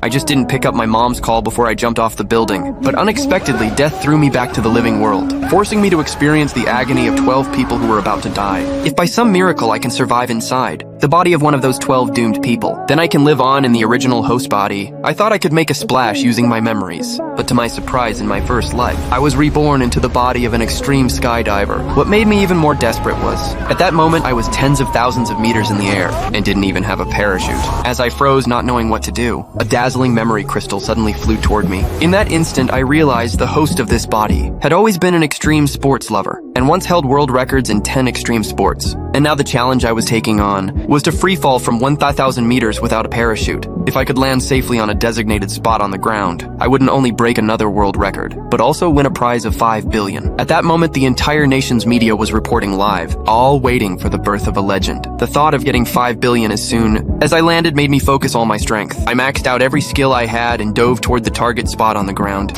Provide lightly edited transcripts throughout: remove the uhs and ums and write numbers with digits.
I just didn't pick up my mom's call before I jumped off the building. But unexpectedly, death threw me back to the living world, forcing me to experience the agony of 12 people who were about to die. If by some miracle I can survive inside the body of one of those 12 doomed people, then I can live on in the original host body. I thought I could make a splash using my memories, but to my surprise in my first life, I was reborn into the body of an extreme skydiver. What made me even more desperate was, at that moment I was tens of thousands of meters in the air and didn't even have a parachute. As I froze, not knowing what to do, a dazzling memory crystal suddenly flew toward me. In that instant, I realized the host of this body had always been an extreme sports lover and once held world records in 10 extreme sports. And now the challenge I was taking on was to free fall from 1,000 meters without a parachute. If I could land safely on a designated spot on the ground, I wouldn't only break another world record, but also win a prize of $5 billion. At that moment, the entire nation's media was reporting live, all waiting for the birth of a legend. The thought of getting $5 billion as soon as I landed made me focus all my strength. I maxed out every skill I had and dove toward the target spot on the ground.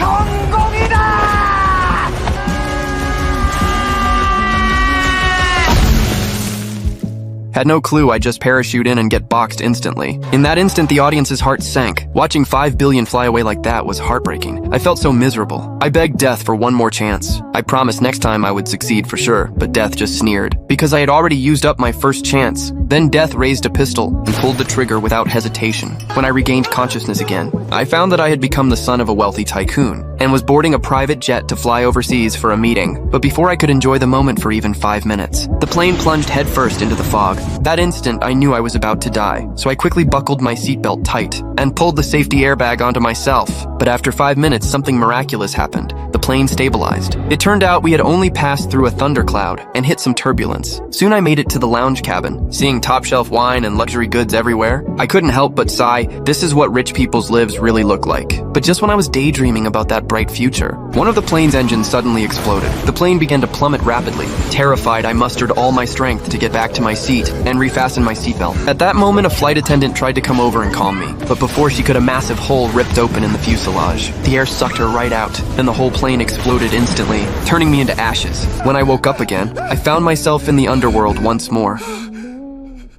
Had no clue I'd just parachute in and get boxed instantly. In that instant, the audience's heart sank. Watching 5 billion fly away like that was heartbreaking. I felt so miserable. I begged death for one more chance. I promised next time I would succeed for sure, but death just sneered, because I had already used up my first chance. Then death raised a pistol and pulled the trigger without hesitation. When I regained consciousness again, I found that I had become the son of a wealthy tycoon and was boarding a private jet to fly overseas for a meeting. But before I could enjoy the moment for even 5 minutes, the plane plunged headfirst into the fog. That instant, I knew I was about to die, so I quickly buckled my seatbelt tight and pulled the safety airbag onto myself. But after 5 minutes, something miraculous happened. The plane stabilized. It turned out we had only passed through a thundercloud and hit some turbulence. Soon I made it to the lounge cabin. Seeing top-shelf wine and luxury goods everywhere, I couldn't help but sigh, this is what rich people's lives really look like. But just when I was daydreaming about that bright future, one of the plane's engines suddenly exploded. The plane began to plummet rapidly. Terrified, I mustered all my strength to get back to my seat and refasten my seatbelt. At that moment, a flight attendant tried to come over and calm me, but before she could, a massive hole ripped open in the fuselage. The air sucked her right out, and the whole plane exploded instantly, turning me into ashes. When I woke up again, I found myself in the underworld once more.